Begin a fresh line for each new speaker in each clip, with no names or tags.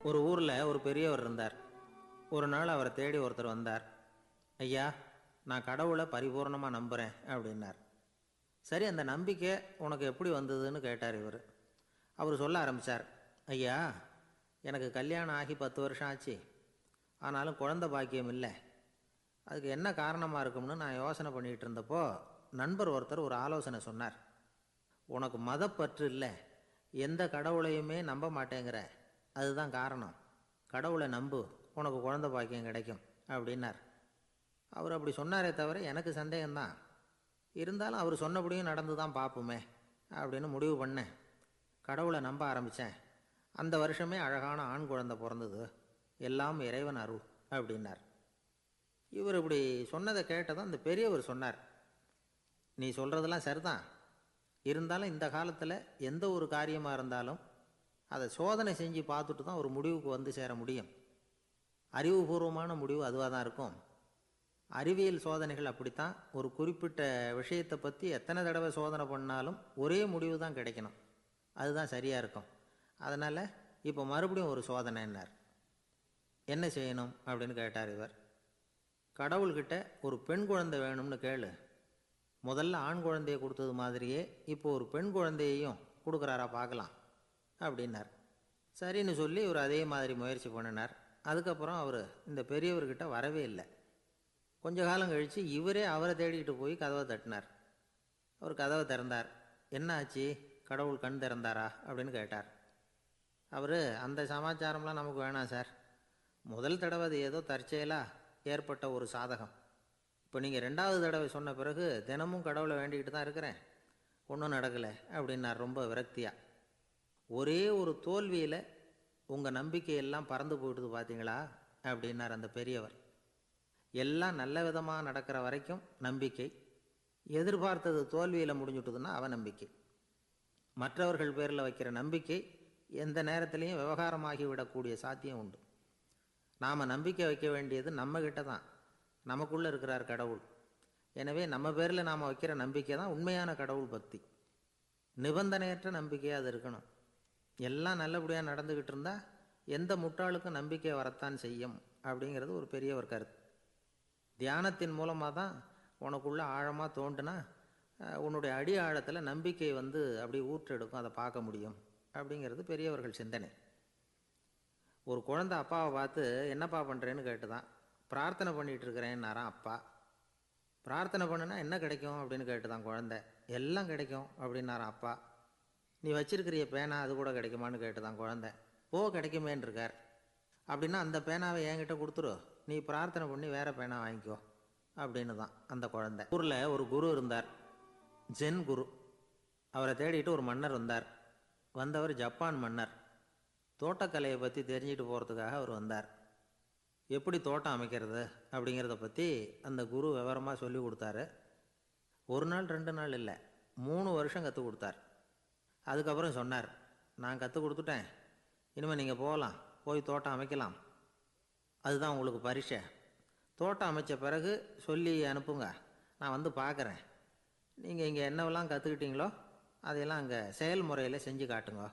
ஒரு ஊரில் ஒரு பெரியவர் இருந்தார். ஒரு நாள் அவரை தேடி ஒருத்தர் வந்தார். ஐயா, நான் கடவுளை பரிபூர்ணமாக நம்புகிறேன் அப்படின்னார். சரி, அந்த நம்பிக்கை உனக்கு எப்படி வந்ததுன்னு கேட்டார் இவர். அவர் சொல்ல ஆரம்பித்தார். ஐயா, எனக்கு கல்யாணம் ஆகி 10 வருஷம் ஆச்சு. ஆனாலும் குழந்தை பாக்கியம் இல்லை. அதுக்கு என்ன காரணமாக இருக்கும்னு நான் யோசனை பண்ணிகிட்டு இருந்தப்போ நண்பர் ஒருத்தர் ஒரு ஆலோசனை சொன்னார். உனக்கு மதப்பற்று இல்லை, எந்த கடவுளையுமே நம்ப மாட்டேங்கிற, அதுதான் காரணம். கடவுளை நம்பு, உனக்கு குழந்தை பாக்கியம் கிடைக்கும் அப்படின்னார். அவர் அப்படி சொன்னாரே தவிர எனக்கு சந்தேகம்தான். இருந்தாலும் அவர் சொன்னபடியும் நடந்து தான் பார்ப்போமே அப்படின்னு முடிவு பண்ணேன். கடவுளை நம்ப ஆரம்பித்தேன். அந்த வருஷமே அழகான ஆண் குழந்தை பிறந்தது. எல்லாம் இறைவன் அருள் அப்படின்னார். இவர் இப்படி சொன்னதை கேட்டதும் அந்த பெரியவர் சொன்னார், நீ சொல்கிறதெல்லாம் சரிதான். இருந்தாலும் இந்த காலத்தில் எந்த ஒரு காரியமாக இருந்தாலும் அதை சோதனை செஞ்சு பார்த்துட்டு தான் ஒரு முடிவுக்கு வந்து சேர முடியும். அறிவுபூர்வமான முடிவு அதுவாக தான் இருக்கும். அறிவியல் சோதனைகள் அப்படித்தான். ஒரு குறிப்பிட்ட விஷயத்தை பற்றி எத்தனை தடவை சோதனை பண்ணாலும் ஒரே முடிவு தான் கிடைக்கணும். அதுதான் சரியாக இருக்கும். அதனால் இப்போ மறுபடியும் ஒரு சோதனைன்னார். என்ன செய்யணும் அப்படின்னு கேட்டார் இவர். கடவுள்கிட்ட ஒரு பெண் குழந்தை வேணும்னு கேளு. முதல்ல ஆண் குழந்தையை கொடுத்தது மாதிரியே இப்போ ஒரு பெண் குழந்தையையும் கொடுக்குறாரா பார்க்கலாம் அப்படின்னார். சரின்னு சொல்லி இவர் அதே மாதிரி முயற்சி பண்ணினார். அதுக்கப்புறம் அவர் இந்த பெரியவர்கிட்ட வரவே இல்லை. கொஞ்ச காலம் கழித்து இவரே அவரை தேடிக்கிட்டு போய் கதவை தட்டினார். அவர் கதவை திறந்தார். என்ன ஆச்சு, கடவுள் கண் திறந்தாரா அப்படின்னு கேட்டார். அவர், அந்த சமாச்சாரம்லாம் நமக்கு வேணாம் சார். முதல் தடவை அது ஏதோ தற்செயலாக ஏற்பட்ட ஒரு சாதகம். இப்போ நீங்கள் 2வது தடவை சொன்ன பிறகு தினமும் கடவுளை வேண்டிக்கிட்டு தான் இருக்கிறேன், ஒன்றும் நடக்கலை அப்படின்னார் ரொம்ப விரக்தியாக. ஒரே ஒரு தோல்வியில் உங்கள் நம்பிக்கையெல்லாம் பறந்து போயிடுது பார்த்தீங்களா அப்படின்னார் அந்த பெரியவர். எல்லாம் நல்ல விதமாக நடக்கிற வரைக்கும் நம்பிக்கை, எதிர்பார்த்தது தோல்வியில் முடிஞ்சுட்டுதுன்னா அவநம்பிக்கை. மற்றவர்கள் பேரில் வைக்கிற நம்பிக்கை எந்த நேரத்திலையும் விவகாரமாகி விடக்கூடிய சாத்தியம் உண்டு. நாம் நம்பிக்கை வைக்க வேண்டியது நம்மக்கிட்ட தான். நமக்குள்ளே இருக்கிறார் கடவுள். எனவே நம்ம பேரில் நாம் வைக்கிற நம்பிக்கை தான் உண்மையான கடவுள் பக்தி. நிபந்தனையற்ற நம்பிக்கையாக அது இருக்கணும். எல்லாம் நல்லபடியாக நடந்துக்கிட்டு இருந்தால் எந்த முட்டாளுக்கும் நம்பிக்கை வரத்தான் செய்யும் அப்படிங்கிறது ஒரு பெரியவர் கருத்து. தியானத்தின் மூலமாக தான் உனக்குள்ள ஆழமாக தோண்டுனா உன்னுடைய அடி ஆழத்தில் நம்பிக்கை வந்து அப்படியே ஊற்றெடுக்கும், அதை பார்க்க முடியும் அப்படிங்கிறது பெரியவர்கள் சிந்தனை. ஒரு குழந்தை அப்பாவை பார்த்து என்னப்பா பண்ணுறேன்னு கேட்டுதான். பிரார்த்தனை பண்ணிகிட்டு இருக்கிறேன்னாராம் அப்பா. பிரார்த்தனை பண்ணுனா என்ன கிடைக்கும் அப்படின்னு கேட்டுதான் குழந்தை. எல்லாம் கிடைக்கும் அப்படின்னாராம் அப்பா. நீ வச்சிருக்கிறிய பேனா அது கூட கிடைக்குமான்னு கேட்டுதான் குழந்தை. ஓ, கிடைக்குமேன்னு இருக்கார். அப்படின்னா அந்த பேனாவை என்கிட்ட கொடுத்துரு, நீ பிரார்த்தனை பண்ணி வேறு பேனா வாங்கிக்கோ அப்படின்னு தான் அந்த குழந்தை. ஊரில் ஒரு குரு இருந்தார், ஜென் குரு. அவரை தேடிட்டு ஒரு மன்னர் வந்தார். வந்தவர் ஜப்பான் மன்னர். தோட்டக்கலையை பற்றி தெரிஞ்சுட்டு போகிறதுக்காக அவர் வந்தார். எப்படி தோட்டம் அமைக்கிறது அப்படிங்கிறத பற்றி அந்த குரு விவரமாக சொல்லி கொடுத்தாரு. 1 நாள் 2 நாள் இல்லை, 3 வருஷம் கற்றுக் கொடுத்தார். அதுக்கப்புறம் சொன்னார், நான் கற்றுக் கொடுத்துட்டேன், இனிமேல் நீங்கள் போகலாம், போய் தோட்டம் அமைக்கலாம். அதுதான் உங்களுக்கு பரீட்சை. தோட்டம் அமைச்ச பிறகு சொல்லி அனுப்புங்க, நான் வந்து பார்க்குறேன். நீங்கள் இங்கே என்னவெல்லாம் கற்றுக்கிட்டீங்களோ அதையெல்லாம் அங்கே செயல்முறையில் செஞ்சு காட்டுங்க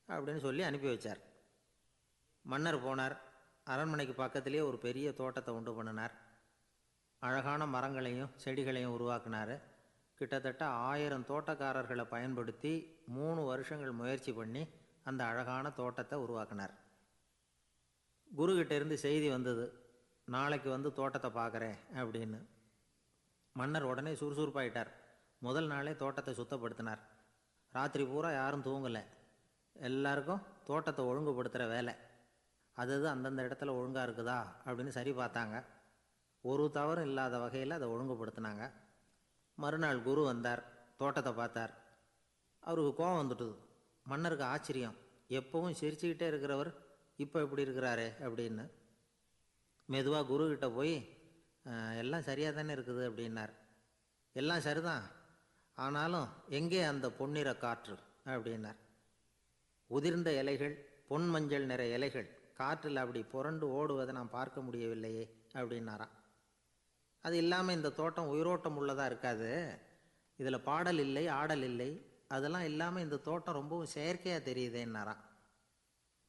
அப்படின்னு சொல்லி அனுப்பி வச்சார். மன்னர் போனார். அரண்மனைக்கு பக்கத்துலேயே ஒரு பெரிய தோட்டத்தை உண்டு பண்ணினார். அழகான மரங்களையும் செடிகளையும் உருவாக்கினார். கிட்டத்தட்ட 1000 தோட்டக்காரர்களை பயன்படுத்தி 3 வருஷங்கள் முயற்சி பண்ணி அந்த அழகான தோட்டத்தை உருவாக்கினார். குருக்கிட்ட இருந்து செய்தி வந்தது, நாளைக்கு வந்து தோட்டத்தை பார்க்குறேன் அப்படின்னு. மன்னர் உடனே சுறுசுறுப்பாயிட்டார். முதல் நாளே தோட்டத்தை சுத்தப்படுத்தினார். ராத்திரி பூரா யாரும் தூங்கலை. எல்லாருக்கும் தோட்டத்தை ஒழுங்குபடுத்துகிற வேலை. அது அந்தந்த இடத்துல ஒழுங்காக இருக்குதா அப்படின்னு சரி பார்த்தாங்க. ஒரு தவறும் இல்லாத வகையில் அதை ஒழுங்குபடுத்தினாங்க. மறுநாள் குரு வந்தார், தோட்டத்தை பார்த்தார். அவருக்கு கோபம் வந்துட்டுது. மன்னருக்கு ஆச்சரியம், எப்பவும் சிரிச்சுக்கிட்டே இருக்கிறவர் இப்போ இப்படி இருக்கிறாரே அப்படின்னு. மெதுவாக குருக்கிட்ட போய் எல்லாம் சரியாக தானே இருக்குது அப்படின்னார். எல்லாம் சரிதான், ஆனாலும் எங்கே அந்த பொன்னிற காற்று அப்படின்னார். உதிர்ந்த இலைகள், பொன் மஞ்சள் நிற இலைகள் காற்றில் அப்படி புரண்டு ஓடுவதை நான் பார்க்க முடியவில்லையே அப்படின்னாராம். அது இல்லாமல் இந்த தோட்டம் உயிரோட்டம் உள்ளதாக இருக்காது, இதில் பாடல் இல்லை, ஆடல் இல்லை, அதெல்லாம் இல்லாமல் இந்த தோட்டம் ரொம்பவும் செயற்கையாக தெரியுதேன்னாராம்.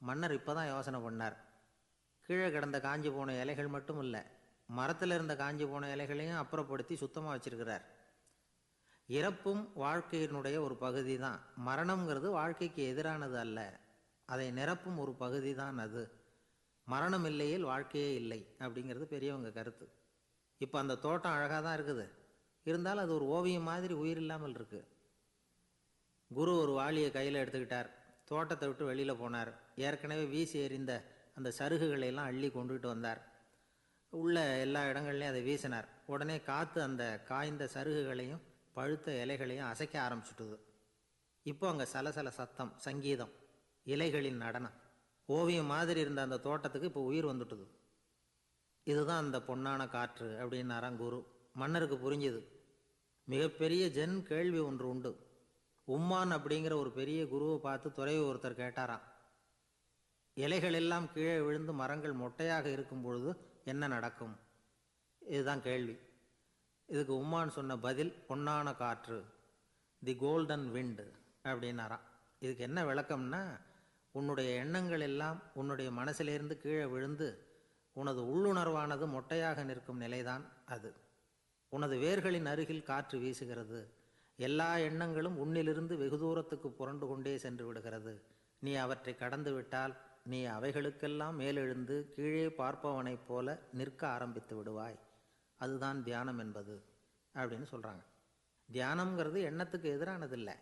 மன்னர் இப்போ தான் யோசனை பண்ணார். கீழே கிடந்த காஞ்சி போன இலைகள் மட்டும் இல்லை, மரத்தில் இருந்த காஞ்சி போன இலைகளையும் அப்புறப்படுத்தி சுத்தமாக வச்சிருக்கிறார். இறப்பும் வாழ்க்கையினுடைய ஒரு பகுதி தான். மரணம்ங்கிறது வாழ்க்கைக்கு எதிரானது அல்ல, அதை நிரப்பும் ஒரு பகுதி தான் அது. மரணம் இல்லையில் வாழ்க்கையே இல்லை அப்படிங்கிறது பெரியவங்க கருத்து. இப்போ அந்த தோட்டம் அழகாக தான் இருக்குது, இருந்தாலும் அது ஒரு ஓவியம் மாதிரி உயிர் இல்லாமல் இருக்கு. குரு ஒரு வாளியை கையில் எடுத்துக்கிட்டார், தோட்டத்தை விட்டு வெளியில் போனார். ஏற்கனவே வீசி எறிந்த அந்த சருகுகளை எல்லாம் அள்ளி கொண்டுகிட்டு வந்தார். உள்ள எல்லா இடங்கள்லையும் அதை வீசினார். உடனே காற்று அந்த காய்ந்த சருகுகளையும் பழுத்த இலைகளையும் அசைக்க ஆரம்பிச்சுட்டுது. இப்போ அங்கே சலசல சத்தம், சங்கீதம், இலைகளின் நடனம். ஓவியம் மாதிரி இருந்த அந்த தோட்டத்துக்கு இப்போ உயிர் வந்துட்டுது. இதுதான் அந்த பொன்னான காற்று அப்படின்னாராம் குரு. மன்னருக்கு புரிஞ்சுது. மிகப்பெரிய ஜென் கேள்வி ஒன்று உண்டு. உம்மான் அப்படிங்கிற ஒரு பெரிய குருவை பார்த்து துறவி ஒருத்தர் கேட்டாராம், இலைகள் எல்லாம் கீழே விழுந்து மரங்கள் மொட்டையாக இருக்கும் பொழுது என்ன நடக்கும்? இதுதான் கேள்வி. இதுக்கு உம்மான் சொன்ன பதில் பொன்னான காற்று, தி கோல்டன் விண்டு அப்படின்னாராம். இதுக்கு என்ன விளக்கம்னா, உன்னுடைய எண்ணங்கள் எல்லாம் உன்னுடைய மனசிலிருந்து கீழே விழுந்து உனது உள்ளுணர்வானது மொட்டையாக நிற்கும் நிலைதான் அது. உனது வேர்களின் அருகில் காற்று வீசுகிறது. எல்லா எண்ணங்களும் உன்னிலிருந்து வெகு தூரத்துக்கு புரண்டு கொண்டே சென்று விடுகிறது. நீ அவற்றை கடந்து விட்டால் நீ அவைகளுக்கெல்லாம் மேலெழுந்து கீழே பார்ப்பவனைப் போல நிற்க ஆரம்பித்து விடுவாய். அதுதான் தியானம் என்பது அப்படின்னு சொல்கிறாங்க. தியானம்ங்கிறது எண்ணத்துக்கு எதிரானது இல்லை,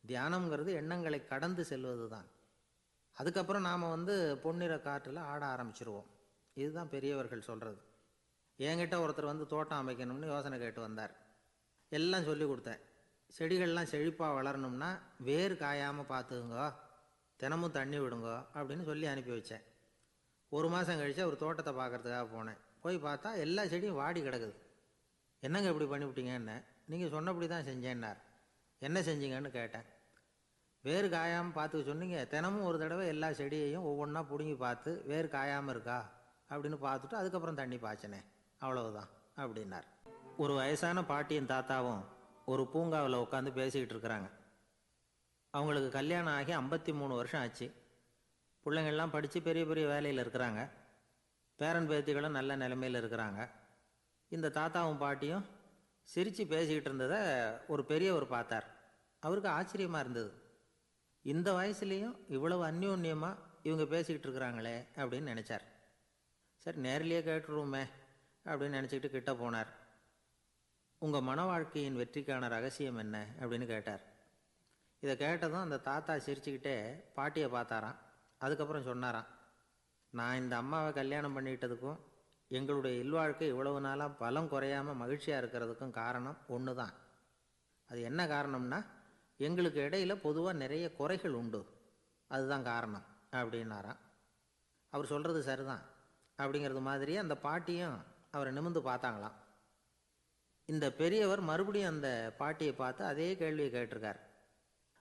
தியானம்ங்கிறது எண்ணங்களை கடந்து செல்வது தான். அதுக்கப்புறம் நாம் பொன்னிற காற்றில் ஆட ஆரம்பிச்சிருவோம். இதுதான் பெரியவர்கள் சொல்கிறது. என்கிட்ட ஒருத்தர் தோட்டம் அமைக்கணும்னு யோசனை கேட்டு வந்தார். எல்லாம் சொல்லி கொடுத்தேன். செடிகள்லாம் செழிப்பாக வளரணும்னா வேர் காயாமல் பார்த்துக்குங்கோ, தினமும் தண்ணி விடுங்கோ அப்படின்னு சொல்லி அனுப்பி வச்சேன். ஒரு மாதம் கழித்து ஒரு தோட்டத்தை பார்க்குறதுக்காக போனேன். போய் பார்த்தா எல்லா செடியும் வாடி கிடக்குது. என்னங்க இப்படி பண்ணிவிட்டீங்கன்னு. நீங்கள் சொன்னபடி தான் செஞ்சேன்னார். என்ன செஞ்சீங்கன்னு கேட்டேன். வேறு காயாமல் பார்த்துக்க சொன்னீங்க, தினமும் ஒரு தடவை எல்லா செடியையும் ஒவ்வொன்றா பிடுங்கி பார்த்து வேறு காயாமல் இருக்கா அப்படின்னு பார்த்துட்டு அதுக்கப்புறம் தண்ணி பாய்ச்சினேன், அவ்வளவுதான் அப்படின்னார். ஒரு வயசான பாட்டியும் தாத்தாவும் ஒரு பூங்காவில் உட்காந்து பேசிக்கிட்டு இருக்கிறாங்க. அவங்களுக்கு கல்யாணம் ஆகி 53 வருஷம் ஆச்சு. பிள்ளைங்கள்லாம் படித்து பெரிய பெரிய வேலையில் இருக்கிறாங்க. பேரன் பேத்திகளும் நல்ல நிலைமையில் இருக்கிறாங்க. இந்த தாத்தாவும் பாட்டியும் சிரித்து பேசிக்கிட்டு இருந்ததை ஒரு பெரியவர் பார்த்தார். அவருக்கு ஆச்சரியமாக இருந்தது. இந்த வயசுலேயும் இவ்வளவு அந்யோன்யமாக இவங்க பேசிக்கிட்டு இருக்கிறாங்களே அப்படின்னு நினச்சார். சரி, நேரிலேயே கேட்டுருவோமே அப்படின்னு நினச்சிக்கிட்டு கிட்ட போனார். உங்கள் மன வாழ்க்கையின் வெற்றிக்கான ரகசியம் என்ன அப்படின்னு கேட்டார். இதை கேட்டதும் அந்த தாத்தா சிரிச்சுக்கிட்டே பாட்டியை பார்த்தாராம். அதுக்கப்புறம் சொன்னாராம், நான் இந்த அம்மாவை கல்யாணம் பண்ணிக்கிட்டதுக்கும் எங்களுடைய இல்வாழ்க்கை இவ்வளவு நாளாக பலம் குறையாமல் மகிழ்ச்சியாக இருக்கிறதுக்கும் காரணம் ஒன்று தான். அது என்ன காரணம்னா, எங்களுக்கு இடையில பொதுவாக நிறைய குறைகள் உண்டு, அதுதான் காரணம் அப்படின்னாராம். அவர் சொல்கிறது சரிதான் அப்படிங்கிறது மாதிரி அந்த பாட்டியும் அவரை நிமிர்ந்து பார்த்தாங்களாம். இந்த பெரியவர் மறுபடியும் அந்த பாட்டியை பார்த்து அதே கேள்வியை கேட்டிருக்கார்.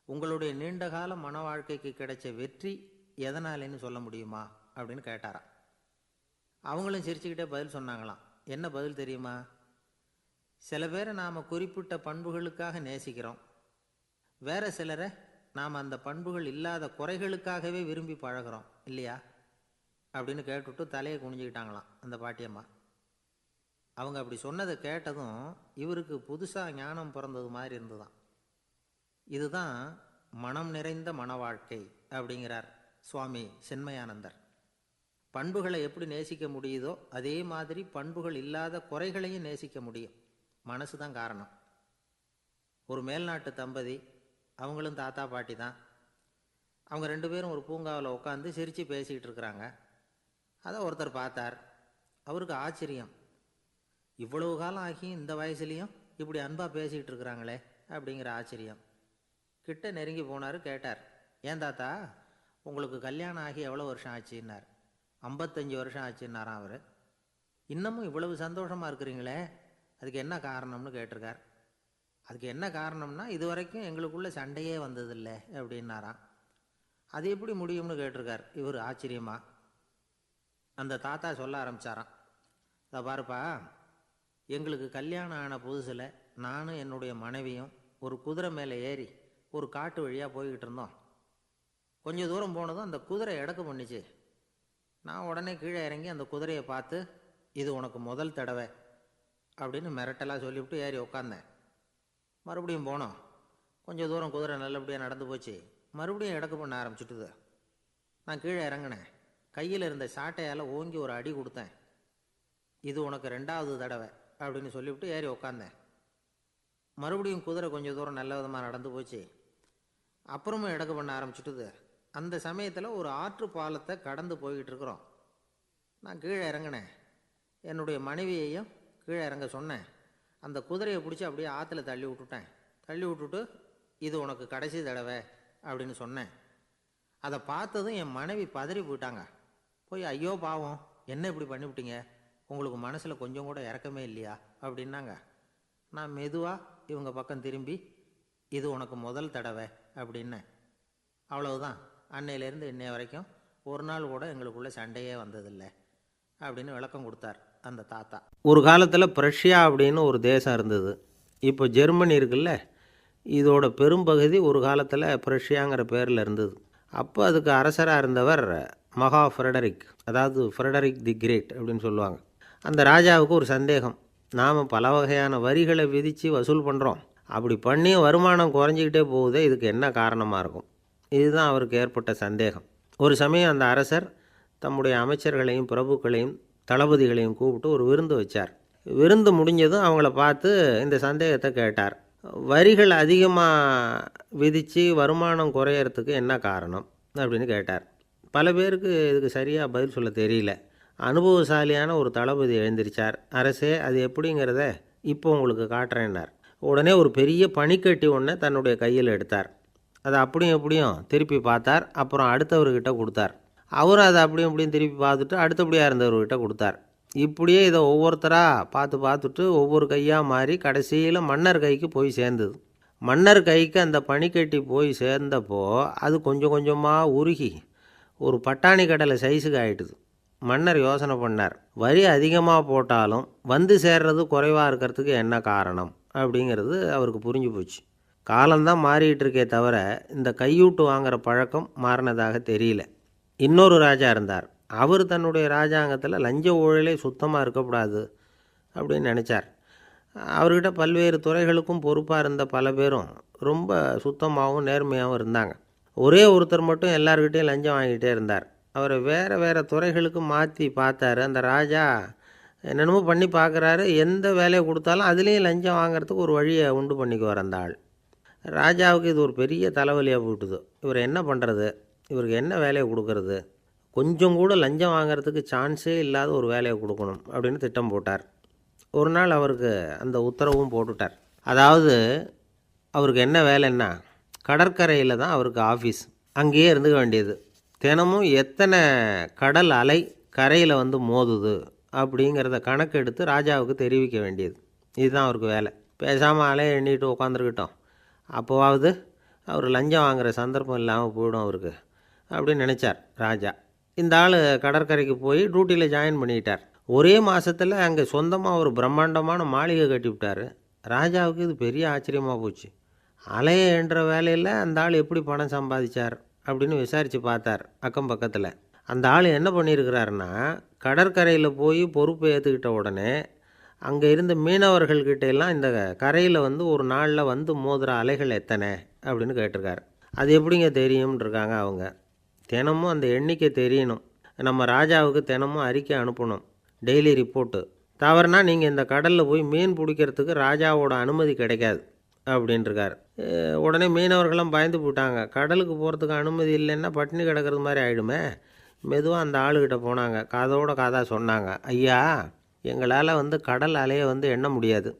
உங்களுடைய நீண்டகால மன வாழ்க்கைக்கு கிடைச்ச வெற்றி எதனாலேன்னு சொல்ல முடியுமா அப்படின்னு கேட்டாராம். அவங்களும் சிரிச்சுக்கிட்டே பதில் சொன்னாங்களாம். என்ன பதில் தெரியுமா? சில பேரை நாம் குறிப்பிட்ட பண்புகளுக்காக நேசிக்கிறோம், வேற சிலரை நாம் அந்த பண்புகள் இல்லாத குறைகளுக்காகவே விரும்பி பழகிறோம் இல்லையா அப்படின்னு கேட்டுவிட்டு தலையை குனிஞ்சிக்கிட்டாங்களாம் அந்த பாட்டியம்மா. அவங்க அப்படி சொன்னதை கேட்டதும் இவருக்கு புதுசாக ஞானம் பிறந்தது மாதிரி இருந்துதான். இதுதான் மனம் நிறைந்த மன வாழ்க்கை அப்படிங்கிறார் சுவாமி சின்மயானந்தர். பண்புகளை எப்படி நேசிக்க முடியுதோ அதே மாதிரி பண்புகள் இல்லாத குறைகளையும் நேசிக்க முடியும். மனசு தான் காரணம். ஒரு மேல்நாட்டு தம்பதி, அவங்களும் தாத்தா பாட்டி தான். அவங்க 2 பேரும் ஒரு பூங்காவில் உட்காந்து சிரித்து பேசிக்கிட்டு இருக்கிறாங்க. அதை ஒருத்தர் பார்த்தார். அவருக்கு ஆச்சரியம், இவ்வளவு காலம் ஆகி இந்த வயசுலேயும் இப்படி அன்பாக பேசிக்கிட்டு இருக்கிறாங்களே அப்படிங்கிற ஆச்சரியம். கிட்ட நெருங்கி போனார். கேட்டார், ஏன் தாத்தா உங்களுக்கு கல்யாணம் ஆகி எவ்வளோ வருஷம் ஆச்சுன்னார். 55 வருஷம் ஆச்சுன்னாராம் அவர். இன்னமும் இவ்வளவு சந்தோஷமாக இருக்கிறீங்களே, அதுக்கு என்ன காரணம்னு கேட்டிருக்கார். அதுக்கு என்ன காரணம்னா, இது வரைக்கும் எங்களுக்குள்ள சண்டையே வந்ததில்லை அப்படின்னாராம். அது எப்படி முடியும்னு கேட்டிருக்கார் இவர் ஆச்சரியமா. அந்த தாத்தா சொல்ல ஆரம்பித்தாராம், இதை பாருப்பா, எங்களுக்கு கல்யாணம் ஆன புதுசில் நானும் என்னுடைய மனைவியும் ஒரு குதிரை மேலே ஏறி ஒரு காட்டு வழியாக போய்கிட்டு இருந்தோம். கொஞ்சம் தூரம் போனதும் அந்த குதிரை எடக்கு பண்ணிச்சு. நான் உடனே கீழே இறங்கி அந்த குதிரையை பார்த்து, இது உனக்கு முதல் தடவை அப்படின்னு மிரட்டலாக சொல்லிவிட்டு ஏறி உக்காந்தேன். மறுபடியும் போனோம். கொஞ்சம் தூரம் குதிரை நல்லபடியாக நடந்து போச்சு. மறுபடியும் எடக்கு பண்ண ஆரம்பிச்சுட்டுது. நான் கீழே இறங்கினேன். கையில் இருந்த சாட்டையால் ஓங்கி ஒரு அடி கொடுத்தேன். இது உனக்கு 2வது தடவை அப்படின்னு சொல்லிவிட்டு ஏறி உக்காந்தேன். மறுபடியும் குதிரை கொஞ்சம் தூரம் நல்ல விதமாக நடந்து போச்சு. அப்புறமும் எடக்கு பண்ண ஆரம்பிச்சுட்டுது. அந்த சமயத்தில் ஒரு ஆற்று பாலத்தை கடந்து போய்கிட்டு இருக்கிறோம். நான் கீழே இறங்கினேன். என்னுடைய மனைவியையும் கீழே இறங்க சொன்னேன். அந்த குதிரையை பிடிச்சி அப்படியே ஆற்றுல தள்ளி விட்டுட்டேன். தள்ளி விட்டுட்டு, இது உனக்கு கடைசி தடவை அப்படின்னு சொன்னேன். அதை பார்த்ததும் என் மனைவி பதறி போயிட்டாங்க. போய், ஐயோ பாவம், என்ன இப்படி பண்ணிவிட்டீங்க, உங்களுக்கு மனசில் கொஞ்சம் கூட இறக்கமே இல்லையா அப்படின்னாங்க. நான் மெதுவாக இவங்க பக்கம் திரும்பி, இது உனக்கு முதல் தடவை அப்படின்னேன். அவ்வளவுதான். அன்னையிலேருந்து இன்னைய வரைக்கும் ஒரு நாள் கூட எங்களுக்குள்ள சண்டையே வந்ததில்லை அப்படின்னு விளக்கம் கொடுத்தார் அந்த தாத்தா. ஒரு காலத்தில் பிரஷ்யா அப்படின்னு ஒரு தேசம் இருந்தது. இப்போ ஜெர்மனி இருக்குல்ல, இதோட பெரும்பகுதி ஒரு காலத்தில் பிரஷ்யாங்கிற பேரில் இருந்தது. அப்போ அதுக்கு அரசராக இருந்தவர் மகா ஃப்ரெடரிக், அதாவது ஃப்ரெடரிக் தி கிரேட் அப்படின்னு சொல்லுவாங்க. அந்த ராஜாவுக்கு ஒரு சந்தேகம். நாம் பல வகையான வரிகளை விதித்து வசூல் பண்ணுறோம், அப்படி பண்ணி வருமானம் குறைஞ்சிக்கிட்டே போகுதே, இதுக்கு என்ன காரணமாக இருக்கும்? இதுதான் அவருக்கு ஏற்பட்ட சந்தேகம். ஒரு சமயம் அந்த அரசர் தம்முடைய அமைச்சர்களையும் பிரபுக்களையும் தளபதிகளையும் கூப்பிட்டு ஒரு விருந்து வச்சார். விருந்து முடிஞ்சதும் அவங்கள பார்த்து இந்த சந்தேகத்தை கேட்டார். வரிகள் அதிகமாக விதித்து வருமானம் குறையறதுக்கு என்ன காரணம் அப்படின்னு கேட்டார். பல பேருக்கு இதுக்கு சரியாக பதில் சொல்ல தெரியல. அனுபவசாலியான ஒரு தளபதி எழுந்திருச்சார். அரசே, அது எப்படிங்கிறத இப்போ உங்களுக்கு காட்டுறேன்னார். உடனே ஒரு பெரிய பனிக்கட்டி ஒன்றை தன்னுடைய கையில் எடுத்தார். அதை அப்படியும் எப்படியும் திருப்பி பார்த்தார். அப்புறம் அடுத்தவர்கிட்ட கொடுத்தார். அவரும் அதை அப்படியும் இப்படியும் திருப்பி பார்த்துட்டு அடுத்தபடியாக இருந்தவர்கிட்ட கொடுத்தார். இப்படியே இதை ஒவ்வொருத்தராக பார்த்துட்டு ஒவ்வொரு கையாக மாறி கடைசியில் மன்னர் கைக்கு போய் சேர்ந்தது. மன்னர் கைக்கு அந்த பனிக்கட்டி போய் சேர்ந்தப்போ அது கொஞ்சம் கொஞ்சமாக உருகி ஒரு பட்டாணி கடலை சைஸுக்கு ஆகிட்டுது. மன்னர் யோசனை பண்ணார், வரி அதிகமாக போட்டாலும் வந்து சேர்றது குறைவாக இருக்கிறதுக்கு என்ன காரணம் அப்படிங்கிறது அவருக்கு புரிஞ்சு போச்சு. காலம்தான் மாறிக்கிட்டு இருக்கே தவிர இந்த கையூட்டு வாங்குகிற பழக்கம் மாறினதாக தெரியல. இன்னொரு ராஜா இருந்தார். அவர் தன்னுடைய ராஜாங்கத்தில் லஞ்ச ஊழலே சுத்தமாக இருக்கக்கூடாது அப்படின்னு நினச்சார். அவர்கிட்ட பல்வேறு துறைகளுக்கும் பொறுப்பாக இருந்த பல பேரும் ரொம்ப சுத்தமாகவும் நேர்மையாகவும் இருந்தாங்க. ஒரே ஒருத்தர் மட்டும் எல்லார்கிட்டையும் லஞ்சம் வாங்கிட்டே இருந்தார். அவரை வேறு வேறு துறைகளுக்கு மாற்றி பார்த்தாரு. அந்த ராஜா என்னென்னமோ பண்ணி பார்க்குறாரு. எந்த வேலையை கொடுத்தாலும் அதுலேயும் லஞ்சம் வாங்கிறதுக்கு ஒரு வழியை உண்டு பண்ணிக்குவார் அந்த ஆள். ராஜாவுக்கு இது ஒரு பெரிய தலைவலியாக போட்டுது. இவர் என்ன பண்ணுறது, இவருக்கு என்ன வேலையை கொடுக்கறது, கொஞ்சம் கூட லஞ்சம் வாங்கிறதுக்கு சான்ஸே இல்லாத ஒரு வேலையை கொடுக்கணும் அப்படின்னு திட்டம் போட்டார். ஒரு நாள் அவருக்கு அந்த உத்தரவும் போட்டுட்டார். அதாவது அவருக்கு என்ன வேலைன்னா, கடற்கரையில் தான் அவருக்கு ஆஃபீஸ். அங்கேயே இருந்துக்க வேண்டியது. தினமும் எத்தனை கடல் அலை கரையில் வந்து மோதுது அப்படிங்கிறத கணக்கெடுத்து ராஜாவுக்கு தெரிவிக்க வேண்டியது. இதுதான் அவருக்கு வேலை. பேசாமல் அலையை எண்ணிட்டு உட்காந்துருக்கிட்டோம், அப்போவாவது அவர் லஞ்சம் வாங்குகிற சந்தர்ப்பம் இல்லாமல் போயிடும் அவருக்கு அப்படின்னு நினச்சார் ராஜா. இந்த ஆள் கடற்கரைக்கு போய் டியூட்டியில் ஜாயின் பண்ணிக்கிட்டார். ஒரே மாதத்தில் அங்கே சொந்தமாக ஒரு பிரம்மாண்டமான மாளிகை கட்டிவிட்டார். ராஜாவுக்கு இது பெரிய ஆச்சரியமாக போச்சு. அலையை என்ற வேலையில் அந்த ஆள் எப்படி பணம் சம்பாதிச்சார் அப்படின்னு விசாரித்து பார்த்தார் அக்கம் பக்கத்தில். அந்த ஆள் என்ன பண்ணியிருக்கிறாருன்னா, கடற்கரையில் போய் பொறுப்பை ஏற்றுக்கிட்ட உடனே அங்கே இருந்த மீனவர்கள்கிட்ட எல்லாம் இந்த கரையில் வந்து ஒரு நாளில் வந்து மோதுகிற அலைகள் எத்தனை அப்படின்னு கேட்டிருக்காரு. அது எப்படிங்க தெரியும்னு இருக்காங்க அவங்க. தினமும் அந்த எண்ணிக்கை தெரியணும். நம்ம ராஜாவுக்கு தினமும் அறிக்கை அனுப்பணும், டெய்லி ரிப்போர்ட்டு. தவறுனா நீங்கள் இந்த கடலில் போய் மீன் பிடிக்கிறதுக்கு ராஜாவோட அனுமதி கிடைக்காது அப்படின்ட்டுருக்கார். உடனே மீனவர்கள்லாம் பயந்து போட்டாங்க. கடலுக்கு போகிறதுக்கு அனுமதி இல்லைன்னா பட்டினி கிடக்கிறது மாதிரி ஆகிடுமே. மெதுவாக அந்த ஆளுகிட்ட போனாங்க. காதோட காதாக சொன்னாங்க, ஐயா, எங்களால் வந்து கடல் அலையை வந்து எண்ண முடியாது.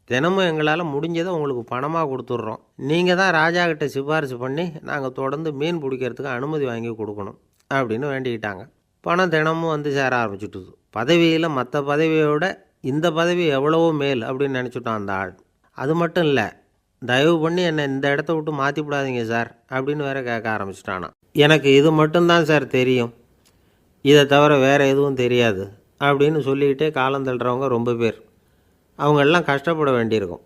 தினமும் எங்களால் முடிஞ்சதை உங்களுக்கு பணமாக கொடுத்துட்றோம். நீங்கள் தான் ராஜா கிட்ட சிபாரிசு பண்ணி நாங்கள் தொடர்ந்து மீன் பிடிக்கிறதுக்கு அனுமதி வாங்கி கொடுக்கணும் அப்படின்னு வேண்டிக்கிட்டாங்க. பணம் தினமும் வந்து சேர ஆரம்பிச்சுட்டுது. பதவியில் மற்ற பதவியோட இந்த பதவி எவ்வளவோ மேல் அப்படின்னு நினச்சிட்டோம் அந்த ஆள். அது மட்டும் இல்லை, தயவு பண்ணி என்னை இந்த இடத்த விட்டு மாற்றிவிடாதீங்க சார் அப்படின்னு வேற கேட்க ஆரம்பிச்சிட்டானா. எனக்கு இது மட்டும்தான் சார் தெரியும், இதை தவிர வேறு எதுவும் தெரியாது அப்படின்னு சொல்லிக்கிட்டே காலம் தள்ளுறவங்க ரொம்ப பேர். அவங்களெல்லாம் கஷ்டப்பட வேண்டியிருக்கும்.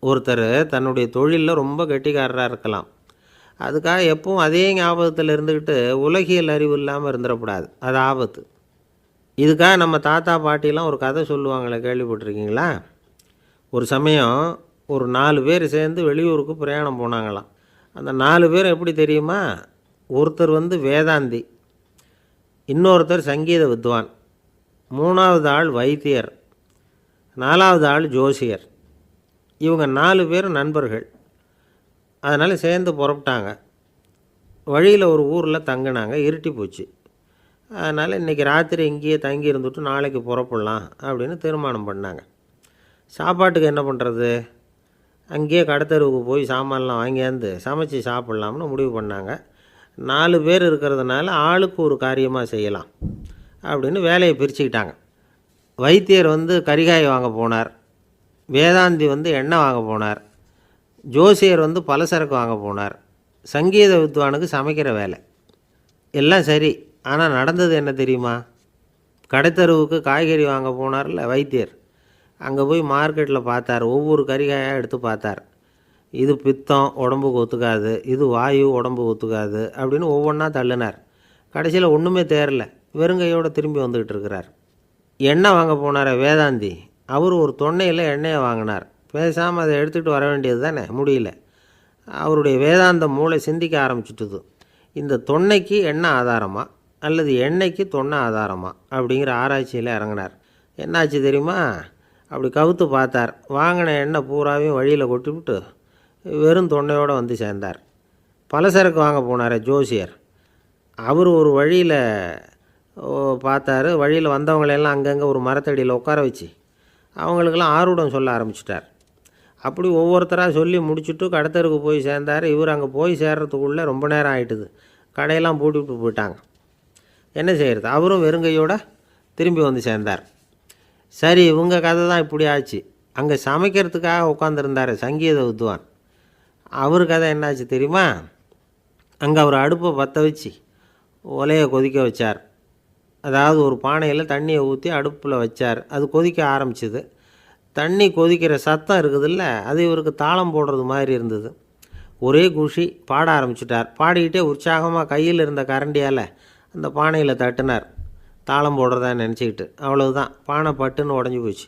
ஒருத்தர் தன்னுடைய தொழிலில் ரொம்ப கெட்டிக்காரராக இருக்கலாம். அதுக்காக எப்பவும் அதே ஞாபகத்தில் இருந்துக்கிட்டு உலகியல் அறிவு இல்லாமல் இருந்துடக்கூடாது, அது ஆபத்து. இதுக்காக நம்ம தாத்தா பாட்டிலாம் ஒரு கதை சொல்லுவாங்களே, கேள்விப்பட்டிருக்கீங்களா? ஒரு சமயம் ஒரு 4 பேர் சேர்ந்து வெளியூருக்கு பிரயாணம் போனாங்களாம். அந்த 4 பேர் எப்படி தெரியுமா? ஒருத்தர் வேதாந்தி, இன்னொருத்தர் சங்கீத வித்வான், 3வது ஆள் வைத்தியர், 4வது ஆள் ஜோசியர். இவங்க 4 பேரும் நண்பர்கள். அதனால் சேர்ந்து புறப்பட்டாங்க. வழியில் ஒரு ஊரில் தங்கினாங்க. இருட்டி போச்சு. அதனால் இன்றைக்கி ராத்திரி இங்கேயே தங்கி இருந்துட்டு நாளைக்கு புறப்படலாம் அப்படின்னு தீர்மானம் பண்ணாங்க. சாப்பாட்டுக்கு என்ன பண்ணுறது? அங்கேயே கடத்தெருவுக்கு போய் சாமான்லாம் வாங்கியாந்து சமைச்சு சாப்பிட்லாம்னு முடிவு பண்ணாங்க. 4 பேர் இருக்கிறதுனால ஆளுக்கு ஒரு காரியமாக செய்யலாம் அப்படின்னு வேலையை பிரிச்சுக்கிட்டாங்க. வைத்தியர் கரிகாய் வாங்க போனார், வேதாந்தி எண்ணெய் வாங்க போனார், ஜோசியர் பலசரக்கு வாங்க போனார், சங்கீத வித்வானுக்கு சமைக்கிற வேலை. எல்லாம் சரி, ஆனால் நடந்தது என்ன தெரியுமா? கடைத்தெருவுக்கு காய்கறி வாங்க போனார்ல வைத்தியர், அங்கே போய் மார்க்கெட்டில் பார்த்தார். ஒவ்வொரு கரிகாயாக எடுத்து பார்த்தார். இது பித்தம், உடம்புக்கு ஒத்துக்காது, இது வாயு, உடம்புக்கு ஒத்துக்காது அப்படின்னு ஒவ்வொன்றா தள்ளினார். கடைசியில் ஒன்றுமே தேரல, வெறுங்கையோடு திரும்பி வந்துக்கிட்டு இருக்கிறார். எண்ணெய் வாங்க போனார் வேதாந்தி, அவர் ஒரு தொன்னையில் எண்ணெயை வாங்கினார். பேசாமல் அதை எடுத்துகிட்டு வர வேண்டியது தானே, முடியல. அவருடைய வேதாந்த மூளை சிந்திக்க ஆரம்பிச்சுட்டுது. இந்த தொன்னைக்கு எண்ணெய் ஆதாரமா அல்லது எண்ணெய்க்கு தொன்னை ஆதாரமா அப்படிங்கிற ஆராய்ச்சியில் இறங்கினார். என்னாச்சு தெரியுமா? அப்படி கவுத்து பார்த்தார். வாங்கின எண்ணெய் பூராவையும் வழியில் கொட்டிவிட்டு வெறும் தொன்னையோடு சேர்ந்தார். பலசரக்கு வாங்க போனார் ஜோசியர், அவர் ஒரு வழியில் பார்த்தாரு. வழியில் வந்தவங்களெல்லாம் அங்கங்கே ஒரு மரத்தடியில் உட்கார வச்சு அவங்களுக்கெல்லாம் ஆர்வம் சொல்ல ஆரம்பிச்சிட்டார். அப்படி ஒவ்வொருத்தராக சொல்லி முடிச்சுட்டு கடத்தருக்கு போய் சேர்ந்தார். இவர் அங்கே போய் சேர்றதுக்குள்ளே ரொம்ப நேரம் ஆகிட்டுது. கடையெல்லாம் பூட்டிவிட்டு போயிட்டாங்க. என்ன செய்கிறது? அவரும் வெறுங்கையோடு திரும்பி சேர்ந்தார். சரி, இவங்க கதை தான் இப்படி ஆச்சு. அங்கே சமைக்கிறதுக்காக உட்காந்துருந்தார் சங்கீத வித்வான், அவர் கதை என்னாச்சு தெரியுமா? அங்கே அவர் அடுப்பை பற்ற வச்சு ஒலையை கொதிக்க வச்சார். அதாவது ஒரு பானையில் தண்ணியை ஊற்றி அடுப்பில் வச்சார். அது கொதிக்க ஆரம்பிச்சிது. தண்ணி கொதிக்கிற சத்தம் இருக்குதுல்ல, அது இவருக்கு தாளம் போடுறது மாதிரி இருந்தது. ஒரே குஷி, பாட ஆரம்பிச்சிட்டார். பாடிக்கிட்டே உற்சாகமாக கையில் இருந்த கரண்டியால் அந்த பானையில் தட்டினார், தாளம் போடுறதா நினச்சிக்கிட்டு. அவ்வளவுதான், பானை பட்டுன்னு உடஞ்சி போச்சு.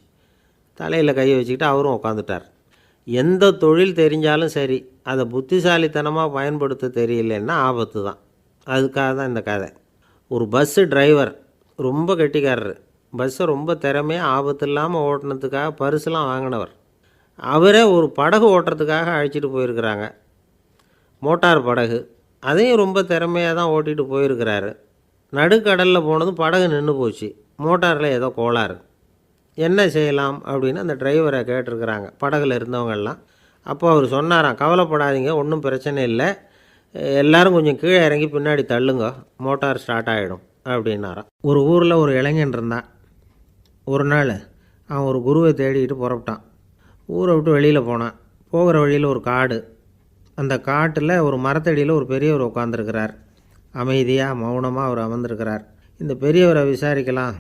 தலையில் கையை வச்சுக்கிட்டு அவரும் உட்காந்துட்டார். எந்த தொழில் தெரிஞ்சாலும் சரி, அதை புத்திசாலித்தனமாக பயன்படுத்த தெரியலன்னா ஆபத்து தான். அதுக்காக தான் இந்த கதை. ஒரு பஸ்ஸு டிரைவர் ரொம்ப கெட்டிக்காரர். பஸ்ஸை ரொம்ப திறமையாக ஆபத்து இல்லாமல் ஓட்டினதுக்காக பரிசுலாம் வாங்கினவர். அவரே ஒரு படகு ஓட்டுறதுக்காக அழைச்சிட்டு போயிருக்கிறாங்க, மோட்டார் படகு. அதையும் ரொம்ப திறமையாக தான் ஓட்டிகிட்டு போயிருக்கிறாரு. நடுக்கடலில் போனதும் படகு நின்று போச்சு. மோட்டாரில் ஏதோ கோளாறு. என்ன செய்யலாம் அப்படின்னு அந்த டிரைவரை கேட்டிருக்கிறாங்க படகுல இருந்தவங்கெல்லாம். அப்போ அவர் சொன்னாராம், கவலைப்படாதீங்க, ஒன்றும் பிரச்சனை இல்லை, எல்லோரும் கொஞ்சம் கீழே இறங்கி பின்னாடி தள்ளுங்க, மோட்டார் ஸ்டார்ட் ஆகிடும் அப்படின்னாராம். ஒரு ஊரில் ஒரு இளைஞன் இருந்தான். ஒரு நாள் அவன் ஒரு குருவை தேடிக்கிட்டு புறப்பட்டான். ஊரை விட்டு வெளியில் போனான். போகிற வழியில் ஒரு காடு. அந்த காட்டில் ஒரு மரத்தடியில் ஒரு பெரியவர் உட்காந்துருக்கிறார். அமைதியாக மௌனமாக அவர் அமர்ந்திருக்கிறார். இந்த பெரியவரை விசாரிக்கலாம்,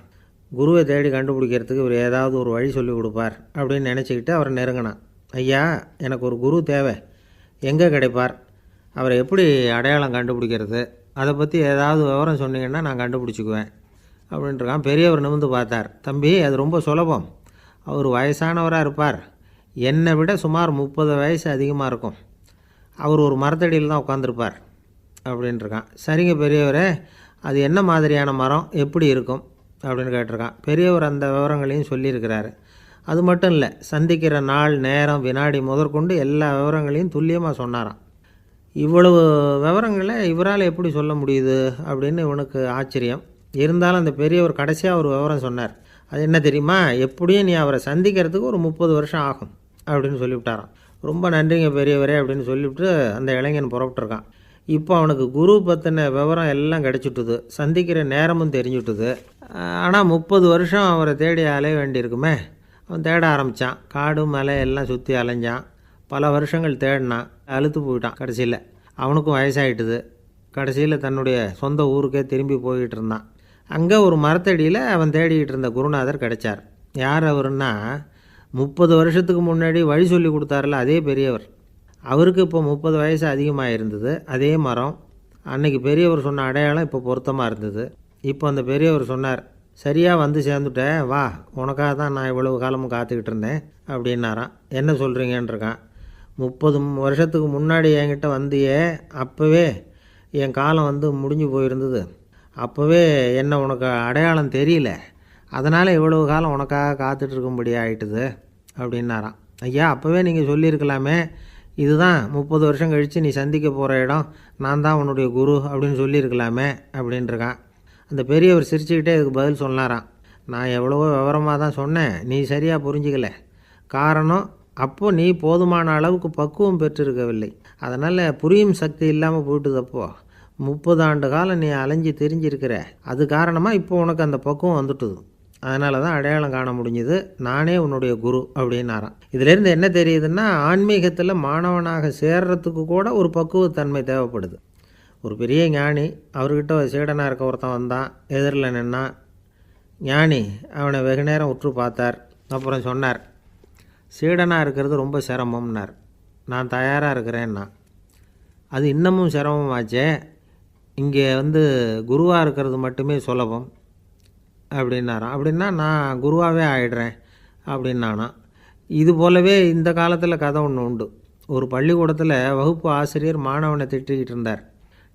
குருவை தேடி கண்டுபிடிக்கிறதுக்கு இவர் ஏதாவது ஒரு வழி சொல்லி கொடுப்பார் அப்படின்னு நினச்சிக்கிட்டு அவரை நெருங்கினான். ஐயா, எனக்கு ஒரு குரு தேவை, எங்கே கிடைப்பார்? அவரை எப்படி அடையாளம் கண்டுபிடிக்கிறது? அதை பற்றி ஏதாவது விவரம் சொன்னீங்கன்னா நான் கண்டுபிடிச்சிக்குவேன் அப்படின்ட்டுருக்கான். பெரியவர் நிமிர்ந்து பார்த்தார். தம்பி, அது ரொம்ப சுலபம். அவர் வயசானவராக இருப்பார், என்னை விட சுமார் 30 வயசு அதிகமாக இருக்கும். அவர் ஒரு மரத்தடியில் தான் உட்காந்துருப்பார் அப்படின்ட்டுருக்கான். சரிங்க பெரியவரே, அது என்ன மாதிரியான மரம், எப்படி இருக்கும் அப்படின்னு கேட்டிருக்கான். பெரியவர் அந்த விவரங்களையும் சொல்லியிருக்கிறாரு. அது மட்டும் இல்லை, சந்திக்கிற நாள், நேரம், வினாடி முதற்கொண்டு எல்லா விவரங்களையும் துல்லியமாக சொன்னாராம். இவ்வளவு விவரங்களை இவரால் எப்படி சொல்ல முடியுது அப்படின்னு இவனுக்கு ஆச்சரியம். இருந்தாலும் அந்த பெரியவர் கடைசியாக ஒரு விவரம் சொன்னார். அது என்ன தெரியுமா? எப்படியும் நீ அவரை சந்திக்கிறதுக்கு ஒரு 30 வருஷம் ஆகும் அப்படின்னு சொல்லிவிட்டாராம். ரொம்ப நன்றிங்க பெரியவரே அப்படின்னு சொல்லிவிட்டு அந்த இளைஞன் புறப்பட்டுருக்கான். இப்போ அவனுக்கு குரு பற்றின விவரம் எல்லாம் கிடச்சிட்டுது, சந்திக்கிற நேரமும் தெரிஞ்சுட்டுது. ஆனால் 30 வருஷம் அவரை தேடி அலைய வேண்டியிருக்குமே. அவன் தேட ஆரம்பித்தான். காடு மலை எல்லாம் சுற்றி அலைஞ்சான். பல வருஷங்கள் தேடினான், அழுத்து போயிட்டான். கடைசியில் அவனுக்கும் வயசாகிட்டுது. கடைசியில் தன்னுடைய சொந்த ஊருக்கே திரும்பி போய்கிட்டு இருந்தான். அங்கே ஒரு மரத்தடியில் அவன் தேடிக்கிட்டு இருந்த குருநாதர் கிடைச்சார். யார் அவருன்னா, 30 வருஷத்துக்கு முன்னாடி வழி சொல்லி கொடுத்தாருல அதே பெரியவர். அவருக்கு இப்போ 30 வயசு அதிகமாக இருந்தது. அதே மரம். அன்னைக்கு பெரியவர் சொன்ன அடையாளம் இப்போ பொருத்தமாக இருந்தது. இப்போ அந்த பெரியவர் சொன்னார், சரியாக வந்து சேர்ந்துட்ட, வா, உனக்காக தான் நான் இவ்வளவு காலமும் காத்துக்கிட்டு இருந்தேன் அப்படின்னாராம். என்ன சொல்கிறீங்கன்றிருக்கான். 30 வருஷத்துக்கு முன்னாடி என்கிட்ட வந்தியே, அப்போவே என் காலம் வந்து முடிஞ்சு போயிருந்தது. அப்போவே என்ன உனக்கு அடையாளம் தெரியல, அதனால் இவ்வளவு காலம் உனக்காக காத்துட்ருக்கும்படி ஆகிட்டுது அப்படின்னாராம். ஐயா, அப்போவே நீங்கள் சொல்லியிருக்கலாமே, இதுதான் 30 வருஷம் கழித்து நீ சந்திக்க போகிற இடம், நான் தான் உன்னுடைய குரு அப்படின்னு சொல்லியிருக்கலாமே அப்படின்ட்டுருக்கான். அந்த பெரியவர் சிரிச்சுக்கிட்டே இதுக்கு பதில் சொன்னாராம். நான் எவ்வளவோ விவரமாக தான் சொன்னேன், நீ சரியாக புரிஞ்சிக்கல. காரணம், அப்போது நீ போதுமான அளவுக்கு பக்குவம் பெற்றிருக்கவில்லை. அதனால் புரியும் சக்தி இல்லாமல் போயிட்டுது. அப்போது 30 ஆண்டு காலம் நீ அலைஞ்சி தெரிஞ்சிருக்கிற, அது காரணமாக இப்போ உனக்கு அந்த பக்குவம் வந்துட்டுது. அதனால தான் அடையாளம் காண முடிஞ்சுது, நானே உன்னுடைய குரு அப்படின்னாராம். இதிலேருந்து என்ன தெரியுதுன்னா, ஆன்மீகத்தில் மாணவனாக சேர்றதுக்கு கூட ஒரு பக்குவத்தன்மை தேவைப்படுது. ஒரு பெரிய ஞானி, அவர்கிட்ட சீடனாக இருக்க ஒருத்தன் வந்தான், எதிரில் நின்னான். ஞானி அவனை வெகு நேரம் உற்று பார்த்தார். அப்புறம் சொன்னார், சீடனாக இருக்கிறது ரொம்ப சிரமம்னார். நான் தயாராக இருக்கிறேன்னா. அது இன்னமும் சிரமமாச்சே, இங்கே வந்து குருவாக இருக்கிறது மட்டுமே சுலபம் அப்படின்னாராம். அப்படின்னா நான் குருவாகவே ஆகிடுறேன் அப்படின்னானா. இது போலவே இந்த காலத்தில் கதை ஒன்று உண்டு. ஒரு பள்ளிக்கூடத்தில் வகுப்பு ஆசிரியர் மாணவனை திட்டிக்கிட்டு இருந்தார்.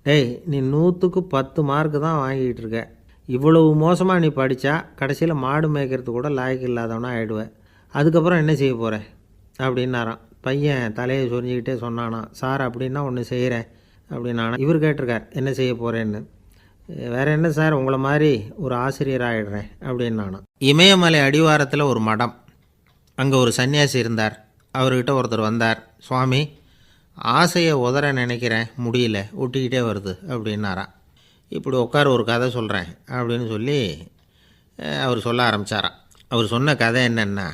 டேய், நீ 100க்கு 10 மார்க்கு தான் வாங்கிக்கிட்டு இருக்க. இவ்வளவு மோசமாக நீ படித்தா கடைசியில் மாடு மேய்க்கிறது கூட லாய்க்கு இல்லாதவனா ஆகிடுவேன். அதுக்கப்புறம் என்ன செய்ய போகிறேன் அப்படின்னாராம். பையன் தலையை சொரிஞ்சிக்கிட்டே சொன்னானா, சார் அப்படின்னா ஒன்று செய்கிறேன் அப்படின்னானா. இவர் கேட்டிருக்கார், என்ன செய்ய போகிறேன்னு. வேறு என்ன சார், உங்களை மாதிரி ஒரு ஆசிரியர் ஆகிடுறேன் அப்படின்னானா. இமயமலை அடிவாரத்தில் ஒரு மடம். அங்கே ஒரு சன்னியாசி இருந்தார். அவர்கிட்ட ஒருத்தர் வந்தார். சுவாமி, ஆசையை உதற நினைக்கிறேன், முடியல, ஒட்டிக்கிட்டே வருது அப்படின்னாராம். இப்படி உட்கார, ஒரு கதை சொல்கிறேன் அப்படின்னு சொல்லி அவர் சொல்ல ஆரம்பித்தாராம். அவர் சொன்ன கதை என்னென்னா,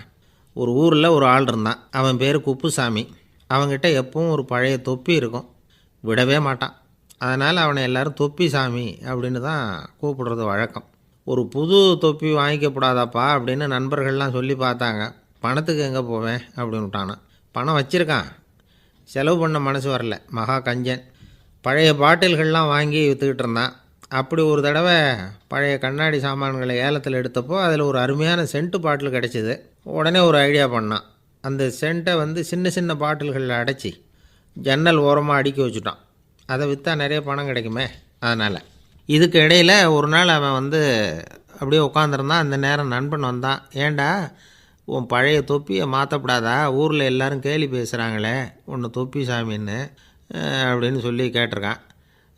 ஒரு ஊரில் ஒரு ஆள் இருந்தான். அவன் பேர் குப்புசாமி. அவங்ககிட்ட எப்பவும் ஒரு பழைய தொப்பி இருக்கும், விடவே மாட்டான். அதனால் அவனை எல்லோரும் தொப்பி சாமி அப்படின்னு தான் கூப்பிடுறது வழக்கம். ஒரு புது தொப்பி வாங்கிக்கப்படாதாப்பா அப்படின்னு நண்பர்கள்லாம் சொல்லி பார்த்தாங்க. பணத்துக்கு எங்கே போவேன் அப்படின்னு விட்டானான். பணம் வச்சுருக்கான், செலவு பண்ண மனசு வரல, மகா கஞ்சன். பழைய பாட்டில்கள்லாம் வாங்கி விற்றுக்கிட்டு இருந்தான். அப்படி ஒரு தடவை பழைய கண்ணாடி சாமான்களை ஏலத்தில் எடுத்தப்போ அதில் ஒரு அருமையான சென்ட்டு பாட்டில் கிடச்சிது. உடனே ஒரு ஐடியா பண்ணான். அந்த சென்ட்டை வந்து சின்ன சின்ன பாட்டில்களில் அடைச்சி ஜன்னல் ஓரமாக அடுக்கி வச்சுட்டான். அதை விற்றா நிறைய பணம் கிடைக்குமே, அதனால். இதுக்கு இடையில் ஒரு நாள் அவன் வந்து அப்படியே உட்காந்துருந்தான். அந்த நேரம் நண்பன் வந்தான். ஏண்டா, உன் பழைய தொப்பியை மாற்றப்படாதா, ஊரில் எல்லோரும் கேலி பேசுகிறாங்களே உன்னை தொப்பி சாமின்னு அப்படின்னு சொல்லி கேட்டிருக்கான்.